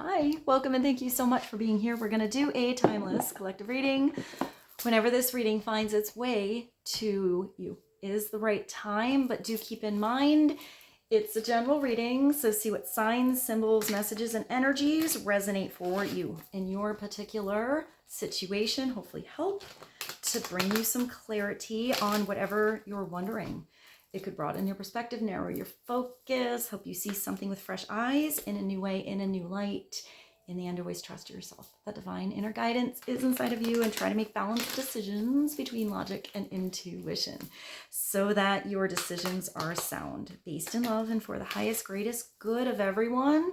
Hi, welcome and thank you so much for being here. We're going to do a timeless collective reading. Whenever this reading finds its way to you is the right time, but do keep in mind it's a general reading, so see what signs, symbols, messages, and energies resonate for you in your particular situation. Hopefully help to bring you some clarity on whatever you're wondering. It could broaden your perspective, narrow your focus, help you see something with fresh eyes in a new way, in a new light. In the end, always trust yourself. That divine inner guidance is inside of you, and try to make balanced decisions between logic and intuition so that your decisions are sound, based in love and for the highest, greatest good of everyone.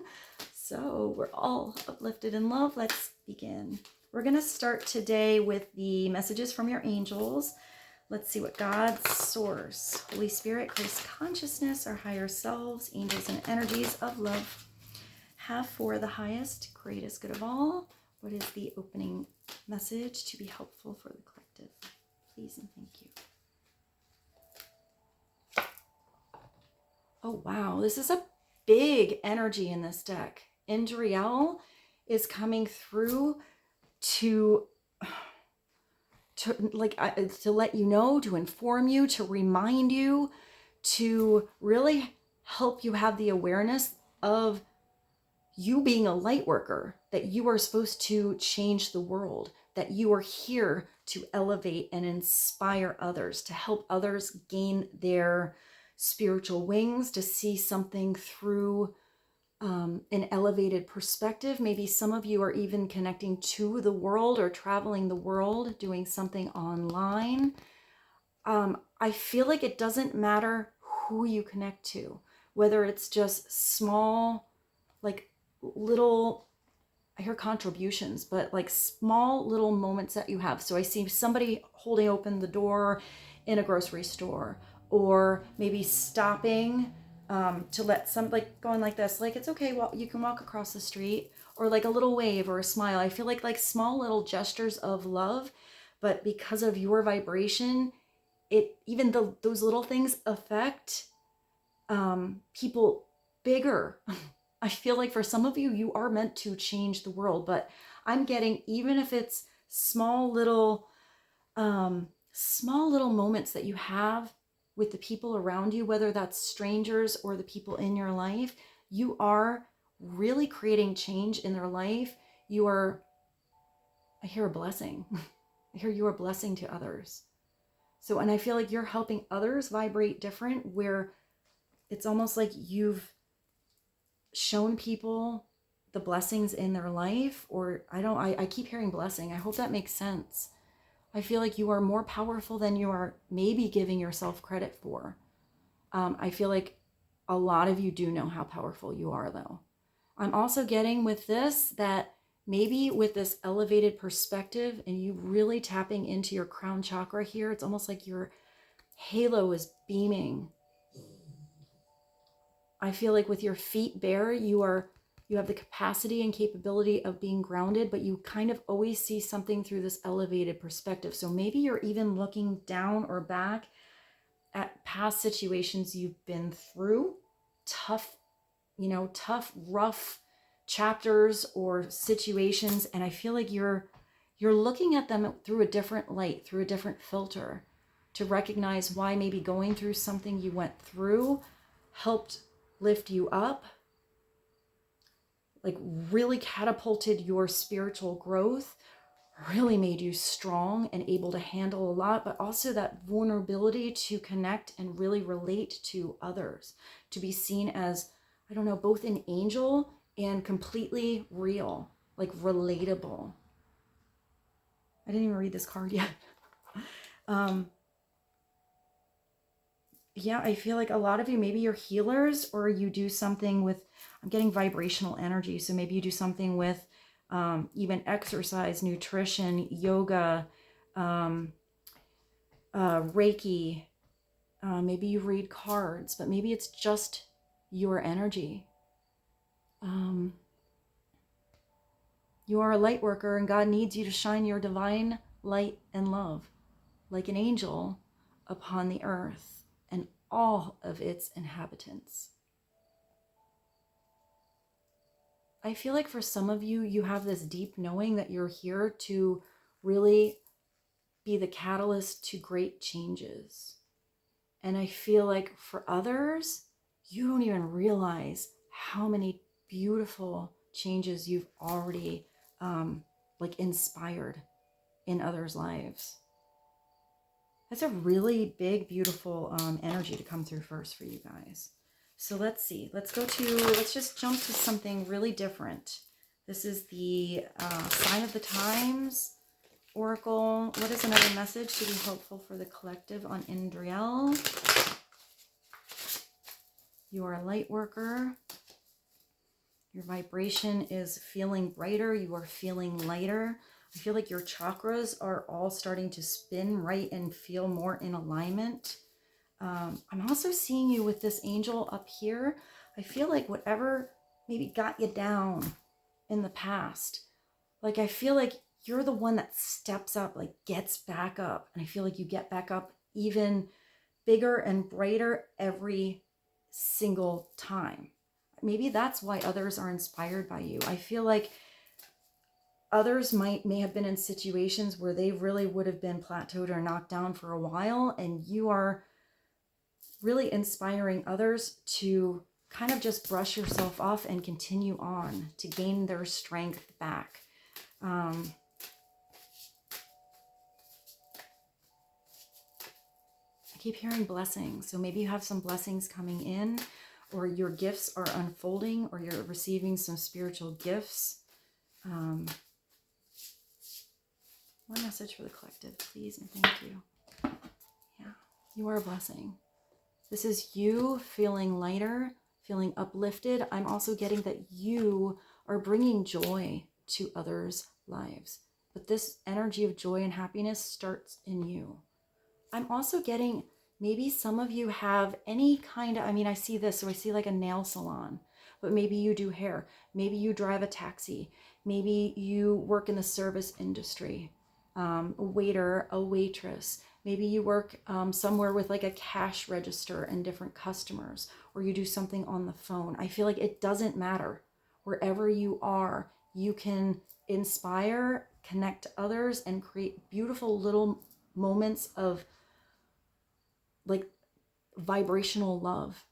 So we're all uplifted in love. Let's begin. We're going to start today with the messages from your angels. Let's see what God, Source, Holy Spirit, Christ consciousness, our higher selves, angels, and energies of love have for the highest, greatest good of all. What is the opening message to be helpful for the collective? Please and thank you. Oh, wow. This is a big energy in this deck. Andrea is coming through to let you know, to inform you, to remind you, to really help you have the awareness of you being a light worker, that you are supposed to change the world, that you are here to elevate and inspire others, to help others gain their spiritual wings, to see something through an elevated perspective. Maybe some of you are even connecting to the world or traveling the world, doing something online. I feel like it doesn't matter who you connect to, whether it's just small, like little, I hear contributions, but like small little moments that you have. So I see somebody holding open the door in a grocery store, or maybe stopping to let some, like going like this, like it's okay, well, you can walk across the street, or like a little wave or a smile. I feel like small little gestures of love, but because of your vibration, those little things affect people bigger. I feel like for some of you, you are meant to change the world, but I'm getting, even if it's small little moments that you have with the people around you, whether that's strangers or the people in your life, you are really creating change in their life. You are, I hear a blessing. I hear you are a blessing to others. So, and I feel like you're helping others vibrate different, where it's almost like you've shown people the blessings in their life, or I keep hearing blessing. I hope that makes sense. I feel like you are more powerful than you are maybe giving yourself credit for. I feel like a lot of you do know how powerful you are, though. I'm also getting with this that maybe with this elevated perspective and you really tapping into your crown chakra here, it's almost like your halo is beaming. I feel like with your feet bare, you have the capacity and capability of being grounded, but you kind of always see something through this elevated perspective. So maybe you're even looking down or back at past situations you've been through, tough, rough chapters or situations. And I feel like you're looking at them through a different light, through a different filter, to recognize why maybe going through something you went through helped lift you up, like really catapulted your spiritual growth, really made you strong and able to handle a lot, but also that vulnerability to connect and really relate to others, to be seen as, I don't know, both an angel and completely real, like relatable. I didn't even read this card yet. Yeah, I feel like a lot of you, maybe you're healers, or you do something with, I'm getting vibrational energy. So maybe you do something with even exercise, nutrition, yoga, Reiki. Maybe you read cards, but maybe it's just your energy. You are a light worker, and God needs you to shine your divine light and love like an angel upon the earth and all of its inhabitants. I feel like for some of you, you have this deep knowing that you're here to really be the catalyst to great changes. And I feel like for others, you don't even realize how many beautiful changes you've already like inspired in others' lives. That's a really big, beautiful energy to come through first for you guys. So let's see. Let's just jump to something really different. This is the Sign of the Times Oracle. What is another message to be helpful for the collective on Andrea? You are a light worker. Your vibration is feeling brighter. You are feeling lighter. I feel like your chakras are all starting to spin right and feel more in alignment. I'm also seeing you with this angel up here. I feel like whatever maybe got you down in the past, like I feel like you're the one that steps up, like gets back up. And I feel like you get back up even bigger and brighter every single time. Maybe that's why others are inspired by you. I feel like others may have been in situations where they really would have been plateaued or knocked down for a while, and you are really inspiring others to kind of just brush yourself off and continue on to gain their strength back. I keep hearing blessings. So maybe you have some blessings coming in, or your gifts are unfolding, or you're receiving some spiritual gifts. One message for the collective, please, and thank you. Yeah, you are a blessing. This is you feeling lighter, feeling uplifted. I'm also getting that you are bringing joy to others' lives. But this energy of joy and happiness starts in you. I'm also getting, maybe some of you have any kind of, I see this, so I see like a nail salon, but maybe you do hair. Maybe you drive a taxi. Maybe you work in the service industry. A waiter, a waitress. Maybe you work somewhere with like a cash register and different customers, or you do something on the phone. I feel like it doesn't matter. Wherever you are, you can inspire, connect to others, and create beautiful little moments of like vibrational love,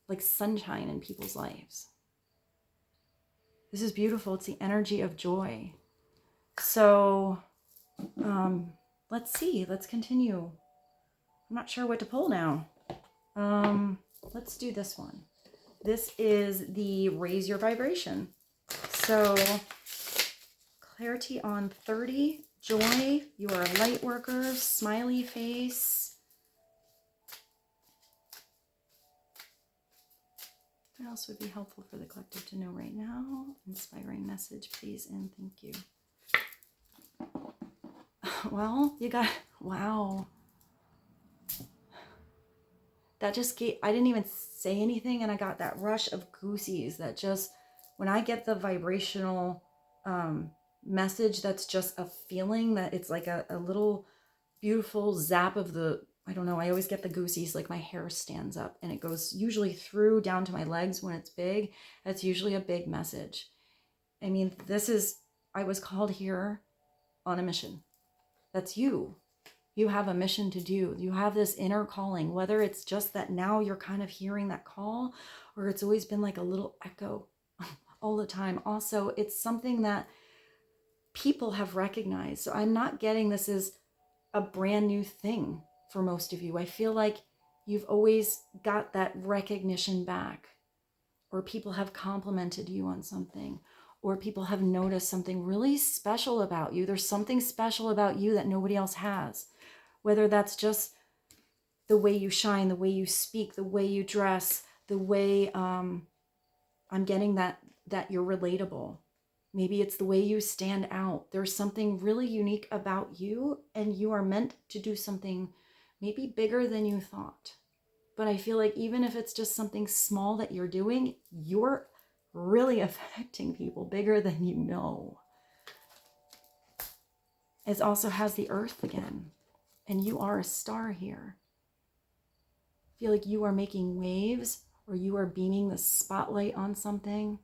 like sunshine in people's lives. This is beautiful. It's the energy of joy. So let's see. Let's continue. I'm not sure what to pull now. Let's do this one. This is the Raise Your Vibration. So clarity on 30, joy, you are a light worker, smiley face. What else would be helpful for the collective to know right now? Inspiring message, please, and thank you. Well, you got, wow. That just gave, I didn't even say anything, and I got that rush of goosies that just, when I get the vibrational message, that's just a feeling that it's like a little beautiful zap of the, I don't know, I always get the goosies, like my hair stands up and it goes usually through down to my legs when it's big. That's usually a big message. This is, I was called here on a mission. That's you. You have a mission to do. You have this inner calling, whether it's just that now you're kind of hearing that call, or it's always been like a little echo all the time. Also, it's something that people have recognized. So I'm not getting this as a brand new thing for most of you. I feel like you've always got that recognition back, or people have complimented you on something, or people have noticed something really special about you. There's something special about you that nobody else has. Whether that's just the way you shine, the way you speak, the way you dress, the way I'm getting that you're relatable. Maybe it's the way you stand out. There's something really unique about you, and you are meant to do something maybe bigger than you thought. But I feel like even if it's just something small that you're doing, you're really affecting people bigger than you know. It also has the earth again. And you are a star here. I feel like you are making waves, or you are beaming the spotlight on something.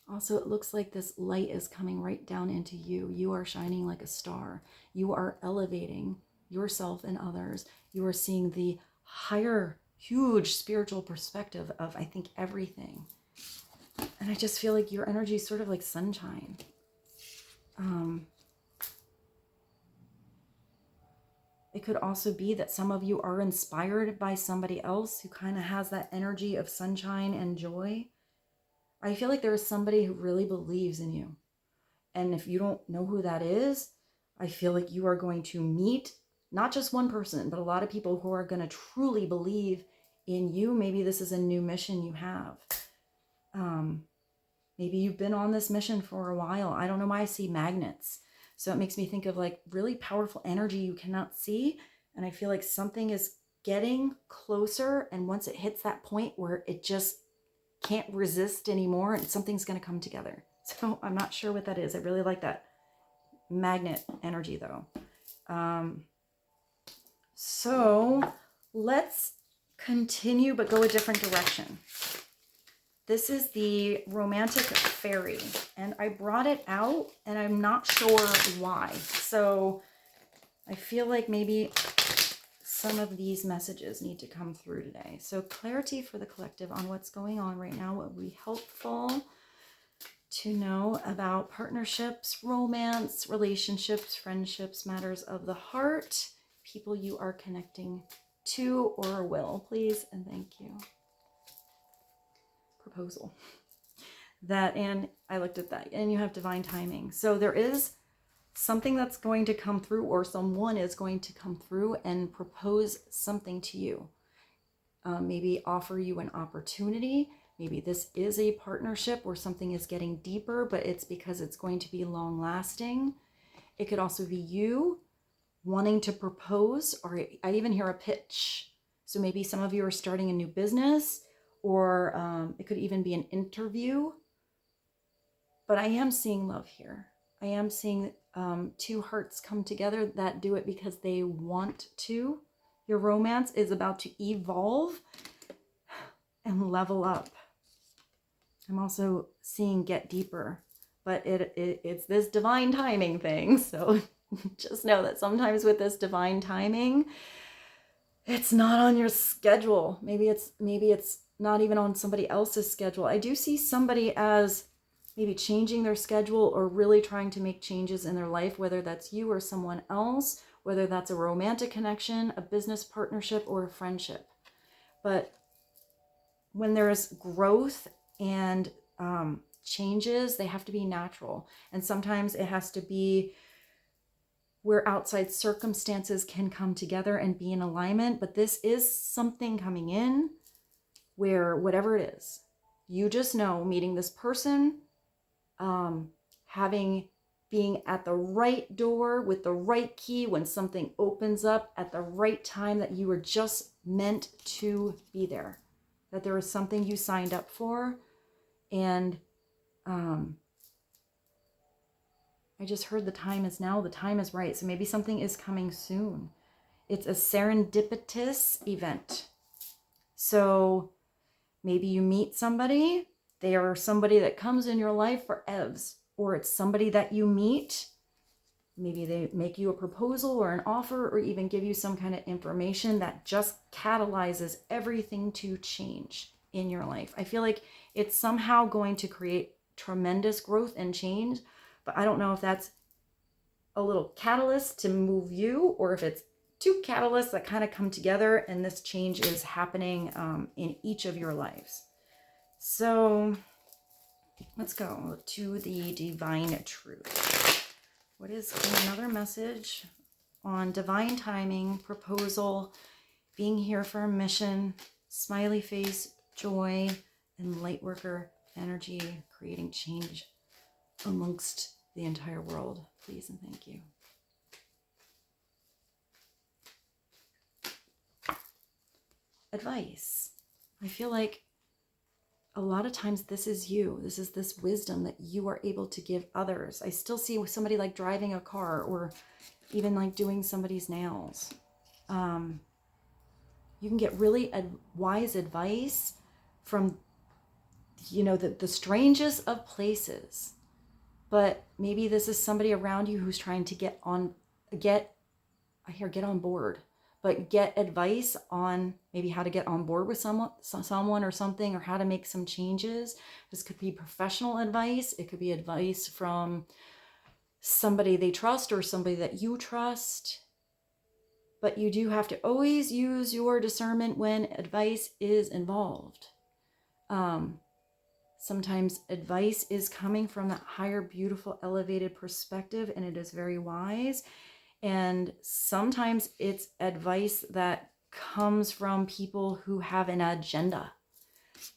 Also, it looks like this light is coming right down into you. You are shining like a star. You are elevating yourself and others. You are seeing the higher, huge spiritual perspective of, I think, everything. And I just feel like your energy is sort of like sunshine. It could also be that some of you are inspired by somebody else who kind of has that energy of sunshine and joy. I feel like there is somebody who really believes in you. And if you don't know who that is, I feel like you are going to meet not just one person, but a lot of people who are going to truly believe in you. Maybe this is a new mission you have. Maybe you've been on this mission for a while. I don't know why I see magnets. So it makes me think of like really powerful energy you cannot see. And I feel like something is getting closer. And once it hits that point where it just can't resist anymore, and something's going to come together. So I'm not sure what that is. I really like that magnet energy though. So let's continue, but go a different direction. This is the romantic fairy, and I brought it out and I'm not sure why. So I feel like maybe some of these messages need to come through today. So clarity for the collective on what's going on right now would be helpful to know about partnerships, romance, relationships, friendships, matters of the heart, people you are connecting to or will, please, and thank you. Proposal. That, and I looked at that, and you have divine timing. So there is something that's going to come through, or someone is going to come through and propose something to you. Maybe offer you an opportunity. Maybe this is a partnership where something is getting deeper, but it's because it's going to be long lasting. It could also be you wanting to propose, or I even hear a pitch. So maybe some of you are starting a new business, or it could even be an interview. But I am seeing love here. I am seeing two hearts come together that do it because they want to. Your romance is about to evolve and level up. I'm also seeing get deeper, but it's this divine timing thing. So just know that sometimes with this divine timing, it's not on your schedule. Maybe it's not even on somebody else's schedule. I do see somebody as maybe changing their schedule or really trying to make changes in their life, whether that's you or someone else, whether that's a romantic connection, a business partnership, or a friendship. But when there's growth and changes, they have to be natural. And sometimes it has to be where outside circumstances can come together and be in alignment. But this is something coming in where whatever it is, you just know meeting this person, being at the right door with the right key when something opens up at the right time, that you were just meant to be there, that there was something you signed up for. And I just heard the time is now, the time is right. So maybe something is coming soon. It's a serendipitous event. So maybe you meet somebody, they are somebody that comes in your life for evs, or it's somebody that you meet. Maybe they make you a proposal or an offer, or even give you some kind of information that just catalyzes everything to change in your life. I feel like it's somehow going to create tremendous growth and change, but I don't know if that's a little catalyst to move you, or if it's two catalysts that kind of come together and this change is happening in each of your lives. So let's go to the divine truth. What is another message on divine timing, proposal, being here for a mission, smiley face, joy, and light worker energy, creating change amongst the entire world, please and thank you. Advice. I feel like a lot of times this is you. This is this wisdom that you are able to give others. I still see somebody like driving a car, or even like doing somebody's nails. You can get really wise advice from the strangest of places. But maybe this is somebody around you who's trying to get on board, but get advice on maybe how to get on board with someone or something, or how to make some changes. This could be professional advice. It could be advice from somebody they trust or somebody that you trust. But you do have to always use your discernment when advice is involved. Sometimes advice is coming from that higher, beautiful, elevated perspective, and it is very wise. And sometimes it's advice that comes from people who have an agenda,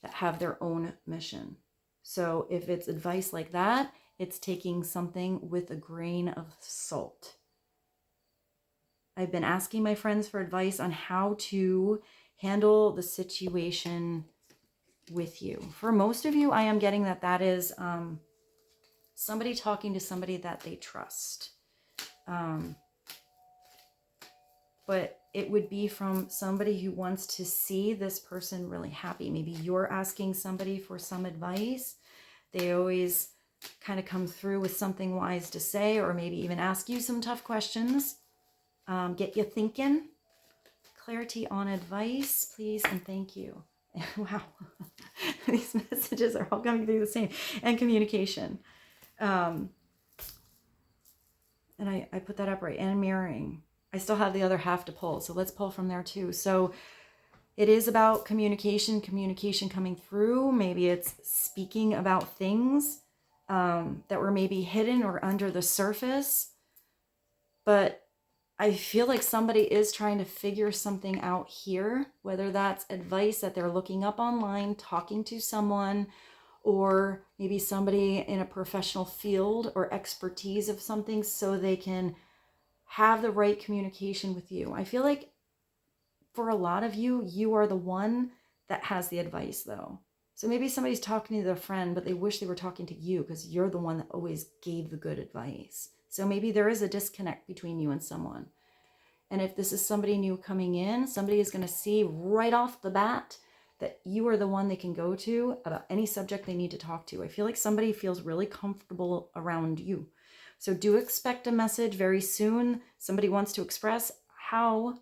that have their own mission. So if it's advice like that, it's taking something with a grain of salt. I've been asking my friends for advice on how to handle the situation with you. For most of you, I am getting that is somebody talking to somebody that they trust. But it would be from somebody who wants to see this person really happy. Maybe you're asking somebody for some advice. They always kind of come through with something wise to say, or maybe even ask you some tough questions. Get you thinking. Clarity on advice, please, and thank you. Wow, these messages are all coming through the same. And communication. And I put that up right. And mirroring. I still have the other half to pull, so let's pull from there too. So it is about communication coming through. Maybe it's speaking about things that were maybe hidden or under the surface. But I feel like somebody is trying to figure something out here, whether that's advice that they're looking up online, talking to someone, or maybe somebody in a professional field or expertise of something, so they can have the right communication with you. I feel like for a lot of you, you are the one that has the advice though. So maybe somebody's talking to their friend, but they wish they were talking to you because you're the one that always gave the good advice. So maybe there is a disconnect between you and someone. And if this is somebody new coming in, somebody is going to see right off the bat that you are the one they can go to about any subject they need to talk to. I feel like somebody feels really comfortable around you. So do expect a message very soon. Somebody wants to express how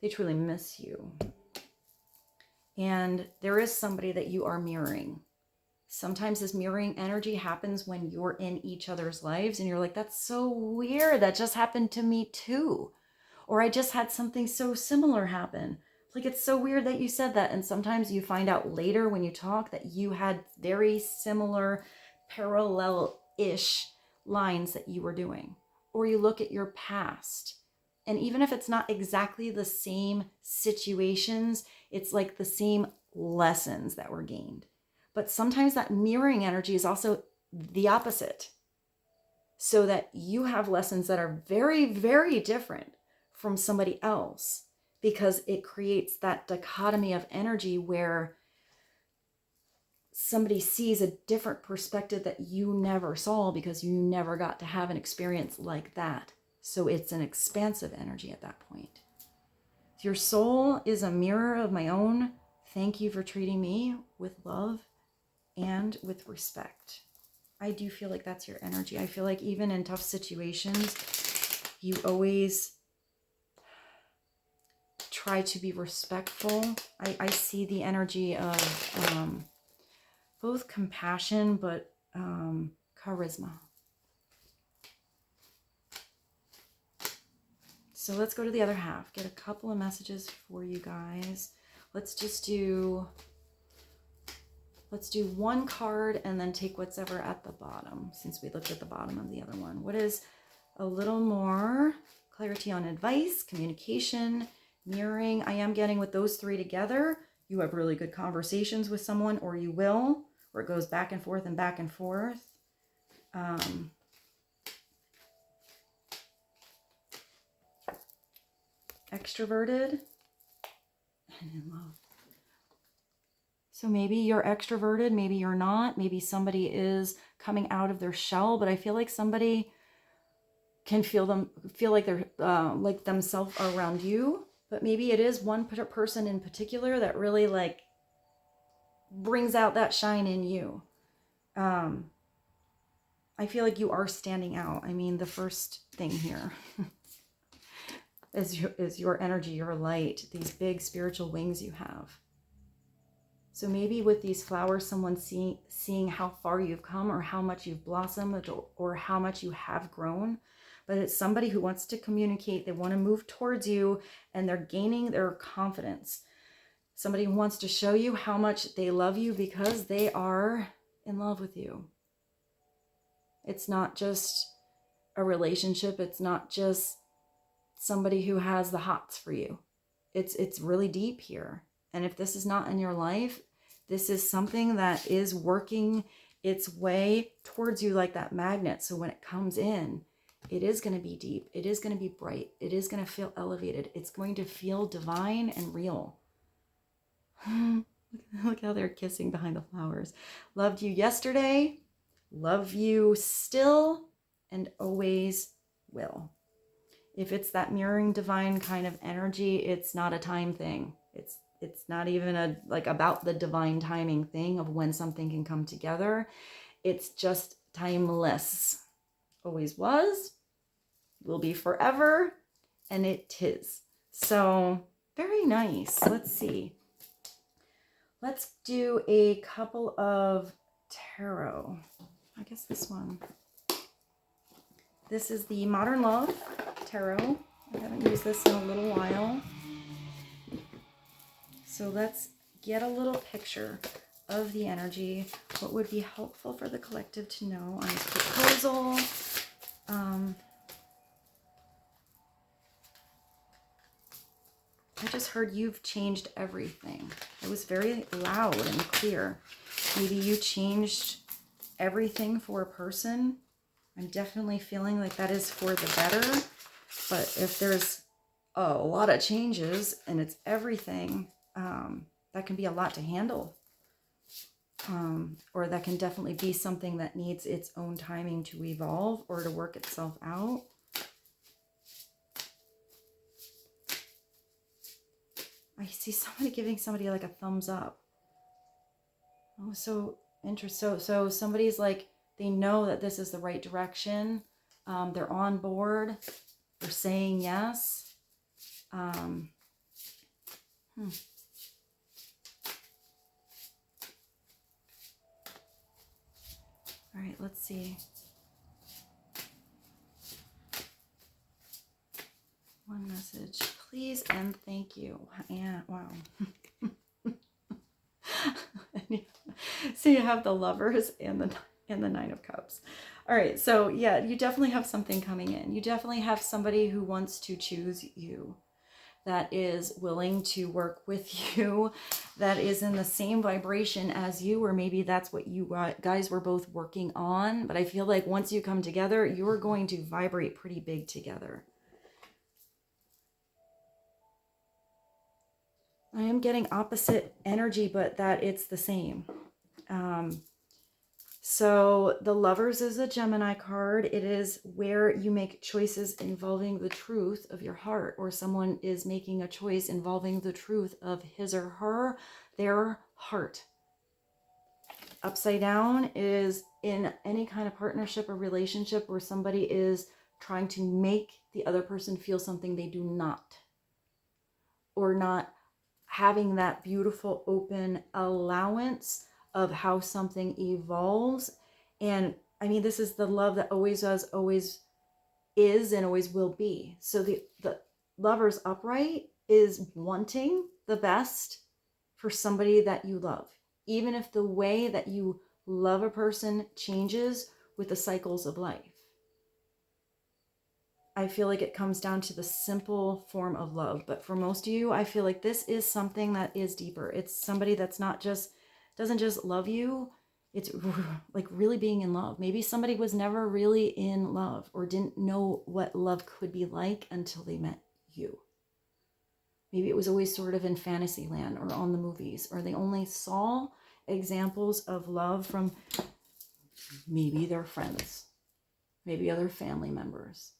they truly miss you. And there is somebody that you are mirroring. Sometimes this mirroring energy happens when you're in each other's lives and you're like, that's so weird. That just happened to me too. Or I just had something so similar happen. Like, it's so weird that you said that. And sometimes you find out later when you talk that you had very similar, parallel-ish lines that you were doing. Or you look at your past. And even if it's not exactly the same situations, it's like the same lessons that were gained. But sometimes that mirroring energy is also the opposite. So that you have lessons that are very, very different from somebody else, because it creates that dichotomy of energy where somebody sees a different perspective that you never saw because you never got to have an experience like that. So it's an expansive energy at that point. Your soul is a mirror of my own. Thank you for treating me with love and with respect. I do feel like that's your energy. I feel like even in tough situations, you always try to be respectful. I see the energy of both compassion, but charisma. So let's go to the other half. Get a couple of messages for you guys. Let's do one card and then take what's ever at the bottom, since we looked at the bottom of the other one. What is a little more clarity on advice, communication, mirroring? I am getting with those three together. You have really good conversations with someone, or you will, or it goes back and forth and back and forth. Extroverted and in love. So maybe you're extroverted, maybe you're not. Maybe somebody is coming out of their shell, but I feel like somebody can feel like they're like themselves around you. But maybe it is one person in particular that really like brings out that shine in you. I feel like you are standing out. I mean, the first thing here is your energy, your light, these big spiritual wings you have. So maybe with these flowers, someone's seeing how far you've come or how much you've blossomed or how much you have grown. But it's somebody who wants to communicate. They want to move towards you and they're gaining their confidence. Somebody who wants to show you how much they love you because they are in love with you. It's not just a relationship. It's not just somebody who has the hots for you. It's really deep here. And if this is not in your life, this is something that is working its way towards you like that magnet. So when it comes in, it is going to be deep. It is going to be bright. It is going to feel elevated. It's going to feel divine and real. Look how they're kissing behind the flowers. Loved you yesterday. Love you still and always will. If it's that mirroring divine kind of energy, it's not a time thing. It's not even about the divine timing thing of when something can come together. It's just timeless. Always was, will be forever, and it is. So very nice. Let's see. Let's do a couple of tarot. I guess this one. This is the Modern Love Tarot. I haven't used this in a little while. So let's get a little picture of the energy. What would be helpful for the collective to know on this proposal? I just heard you've changed everything. It was very loud and clear. Maybe you changed everything for a person. I'm definitely feeling like that is for the better. But if there's a lot of changes and it's everything, that can be a lot to handle. Or that can definitely be something that needs its own timing to evolve or to work itself out. I see somebody giving somebody like a thumbs up. Oh, so interesting. So somebody's like, they know that this is the right direction. They're on board. They're saying yes. All right, let's see. One message, please and thank you. Yeah, wow. So you have the Lovers and the Nine of Cups. All right, so yeah, you definitely have something coming in. You definitely have somebody who wants to choose you, that is willing to work with you, that is in the same vibration as you, or maybe that's what you guys were both working on. But I feel like once you come together, you're going to vibrate pretty big together. I am getting opposite energy, but that it's the same. So the Lovers is a Gemini card. It is where you make choices involving the truth of your heart, or someone is making a choice involving the truth of his or her, their heart. Upside down is in any kind of partnership or relationship where somebody is trying to make the other person feel something they do not, or not having that beautiful open allowance of how something evolves. And I mean, this is the love that always does, always is, and always will be. So the Lovers upright is wanting the best for somebody that you love, even if the way that you love a person changes with the cycles of life. I feel like it comes down to the simple form of love. But for most of you, I feel like this is something that is deeper. It's somebody that's not just, doesn't just love you. It's like really being in love. Maybe somebody was never really in love or didn't know what love could be like until they met you. Maybe it was always sort of in fantasy land or on the movies, or they only saw examples of love from maybe their friends, maybe other family members.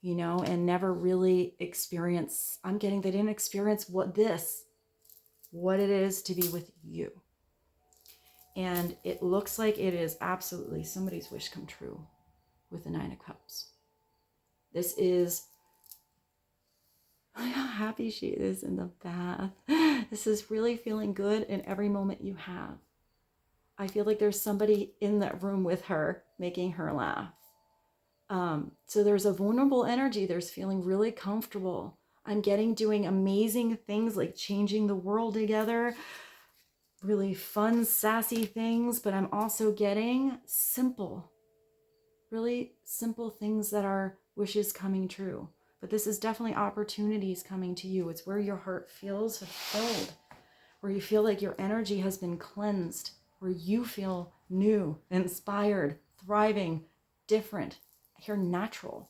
You know, and never really experience, they didn't experience what it is to be with you. And it looks like it is absolutely somebody's wish come true with the Nine of Cups. This is, look how happy she is in the bath. This is really feeling good in every moment you have. I feel like there's somebody in that room with her, making her laugh. So there's a vulnerable energy. There's feeling really comfortable. I'm getting doing amazing things like changing the world together, really fun, sassy things, but I'm also getting simple, really simple things that are wishes coming true. But this is definitely opportunities coming to you. It's where your heart feels fulfilled, where you feel like your energy has been cleansed, where you feel new, inspired, thriving, different. You're natural.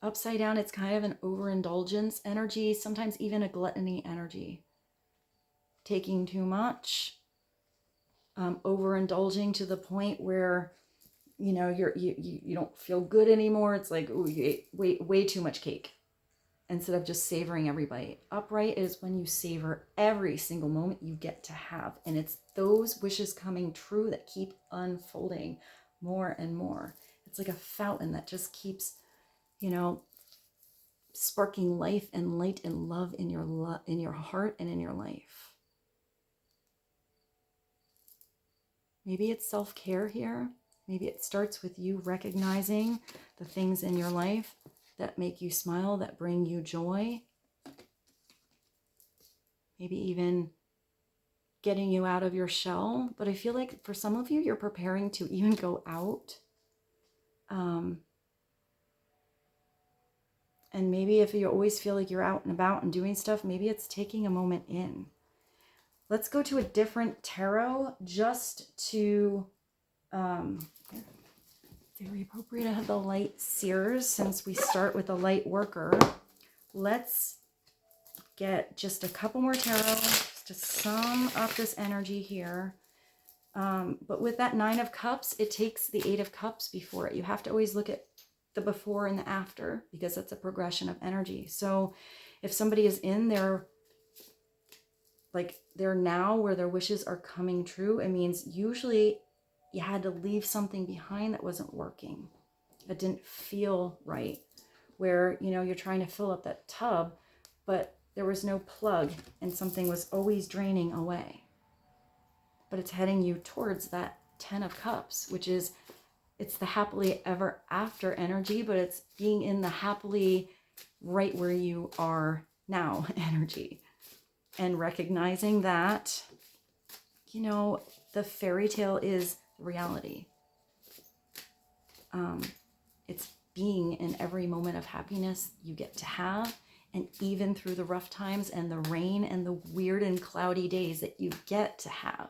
Upside down, it's kind of an overindulgence energy, sometimes even a gluttony energy. Taking too much, overindulging to the point where, you know, you don't feel good anymore. It's like, ooh, you ate way too much cake instead of just savoring every bite. Upright is when you savor every single moment you get to have. And it's those wishes coming true that keep unfolding more and more. It's like a fountain that just keeps, you know, sparking life and light and love in your heart and in your life. Maybe it's self-care here. Maybe it starts with you recognizing the things in your life that make you smile, that bring you joy. Maybe even getting you out of your shell. But I feel like for some of you, you're preparing to even go out. And maybe if you always feel like you're out and about and doing stuff, maybe it's taking a moment in. Let's go to a different tarot just to, very appropriate to have the light seers since we start with a light worker. Let's get just a couple more tarot to sum up this energy here. But with that Nine of Cups, it takes the Eight of Cups before it. You have to always look at the before and the after because that's a progression of energy. So if somebody is in their, like they're now where their wishes are coming true, it means usually you had to leave something behind that wasn't working. It didn't feel right. Where, you know, you're trying to fill up that tub, but there was no plug and something was always draining away. But it's heading you towards that 10 of Cups, which is, it's the happily ever after energy, but it's being in the happily right where you are now energy. And recognizing that, you know, the fairy tale is reality. It's being in every moment of happiness you get to have, and even through the rough times and the rain and the weird and cloudy days that you get to have.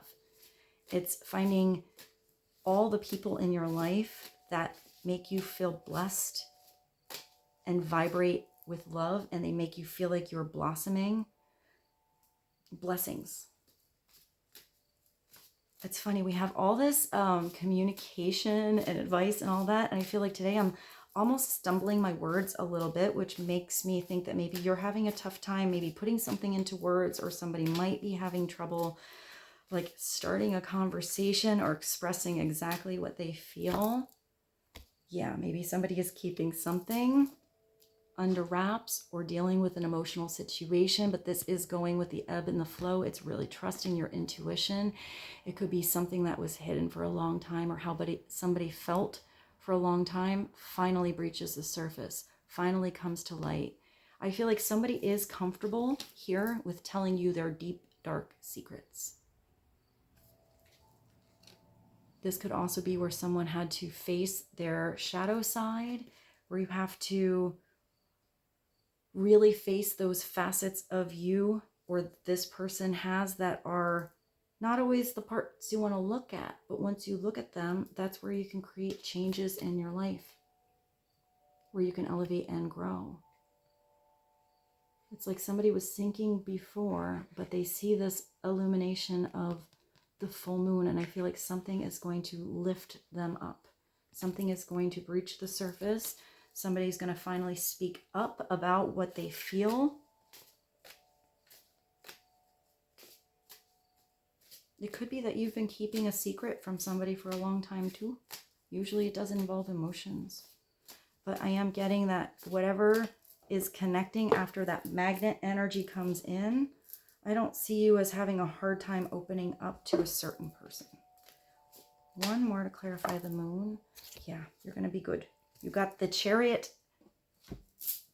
It's finding all the people in your life that make you feel blessed and vibrate with love, and they make you feel like you're blossoming. Blessings. It's funny, we have all this communication and advice and all that, and I feel like today I'm almost stumbling my words a little bit, which makes me think that maybe you're having a tough time maybe putting something into words, or somebody might be having trouble like starting a conversation or expressing exactly what they feel. Yeah, maybe somebody is keeping something under wraps or dealing with an emotional situation, but this is going with the ebb and the flow. It's really trusting your intuition. It could be something that was hidden for a long time, or how somebody felt for a long time finally breaches the surface, finally comes to light. I feel like somebody is comfortable here with telling you their deep, dark secrets. This could also be where someone had to face their shadow side, where you have to really face those facets of you, or this person has, that are not always the parts you want to look at, but once you look at them, that's where you can create changes in your life, where you can elevate and grow. It's like somebody was sinking before, but they see this illumination of the full moon, and I feel like something is going to lift them up. Something is going to breach the surface. Somebody's going to finally speak up about what they feel. It could be that you've been keeping a secret from somebody for a long time too. Usually it does involve emotions. But I am getting that whatever is connecting after that magnet energy comes in, I don't see you as having a hard time opening up to a certain person. One more to clarify the moon. Yeah, you're going to be good. You got the Chariot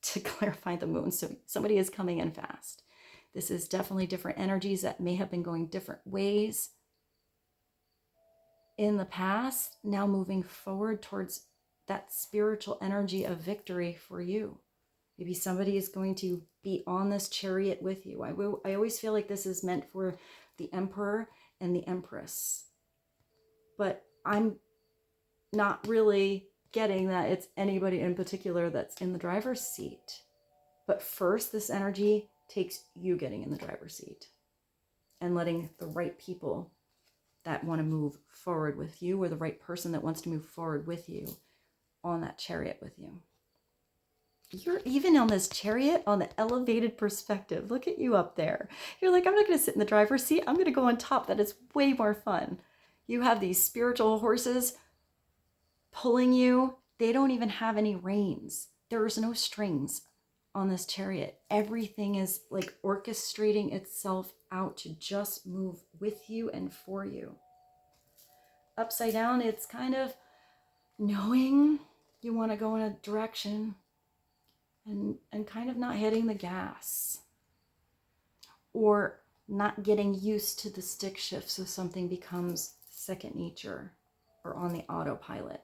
to clarify the moon. So somebody is coming in fast. This is definitely different energies that may have been going different ways in the past, now moving forward towards that spiritual energy of victory for you. Maybe somebody is going to be on this chariot with you. I always feel like this is meant for the Emperor and the Empress. But I'm not really getting that it's anybody in particular that's in the driver's seat. But first, this energy takes you getting in the driver's seat and letting the right people that want to move forward with you, or the right person that wants to move forward with you on that chariot with you. You're even on this chariot on the elevated perspective. Look at you up there. You're like, I'm not going to sit in the driver's seat. I'm going to go on top. That is way more fun. You have these spiritual horses pulling you. They don't even have any reins. There's no strings on this chariot. Everything is like orchestrating itself out to just move with you and for you. Upside down, it's kind of knowing you want to go in a direction and kind of not hitting the gas, or not getting used to the stick shift so something becomes second nature or on the autopilot.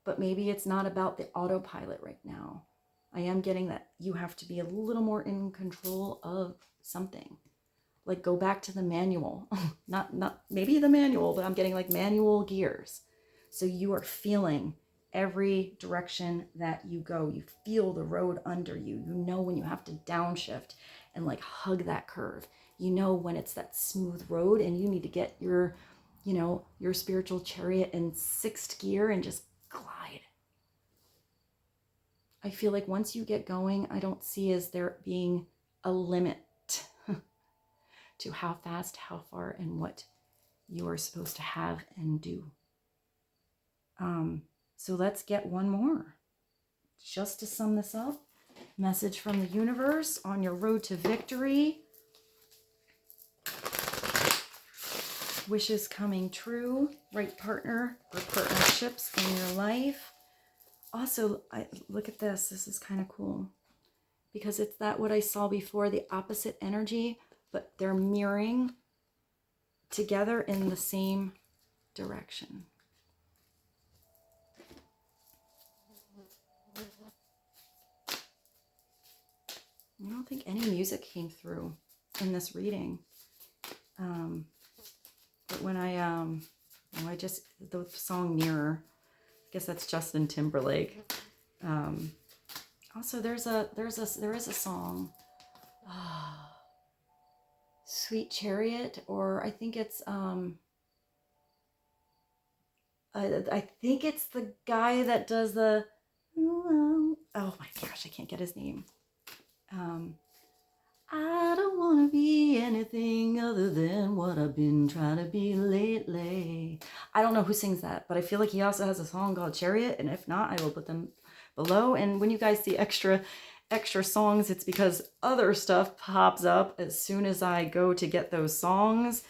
But maybe it's not about the autopilot right now. I am getting that you have to be a little more in control of something. Like go back to the manual. not maybe the manual, but I'm getting like manual gears. So you are feeling every direction that you go. You feel the road under you. You know when you have to downshift and like hug that curve. You know when it's that smooth road and you need to get your, you know, your spiritual chariot in sixth gear and just glide. I feel like once you get going, I don't see as there being a limit to how fast, how far, and what you are supposed to have and do. So let's get one more. Just to sum this up, message from the universe on your road to victory. Wishes coming true, right partner or partnerships in your life. Also, look at this. This is kind of cool because it's that what I saw before, the opposite energy, but they're mirroring together in the same direction. I don't think any music came through in this reading. But when I just, the song Mirror, I guess that's Justin Timberlake. Also, there is a song, Sweet Chariot, or I think it's, I think it's the guy that does the, oh my gosh, I can't get his name. I don't want to be anything other than what I've been trying to be lately. I don't know who sings that, but I feel like he also has a song called Chariot, and if not, I will put them below. And when you guys see extra songs, it's because other stuff pops up as soon as I go to get those songs.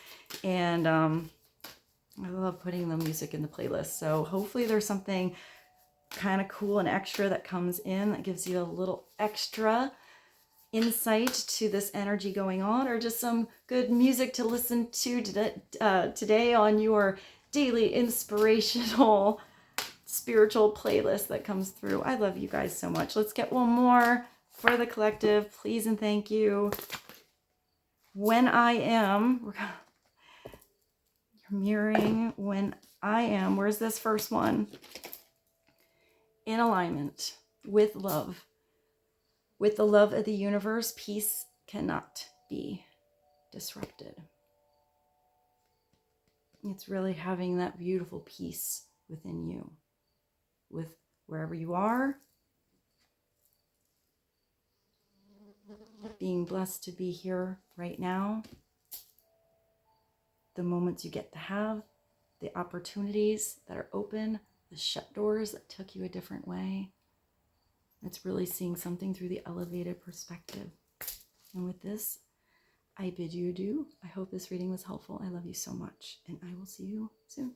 And I love putting the music in the playlist. So hopefully there's something kind of cool and extra that comes in that gives you a little extra insight to this energy going on, or just some good music to listen to today on your daily inspirational spiritual playlist that comes through. I love you guys so much. Let's get one more for the collective, please and thank you. When I am, you're mirroring when I am, where's this first one? In alignment with love. With the love of the universe, peace cannot be disrupted. It's really having that beautiful peace within you, with wherever you are, being blessed to be here right now. the moments you get to have, the opportunities that are open, the shut doors that took you a different way. It's really seeing something through the elevated perspective. And with this, I bid you adieu. I hope this reading was helpful. I love you so much, and I will see you soon.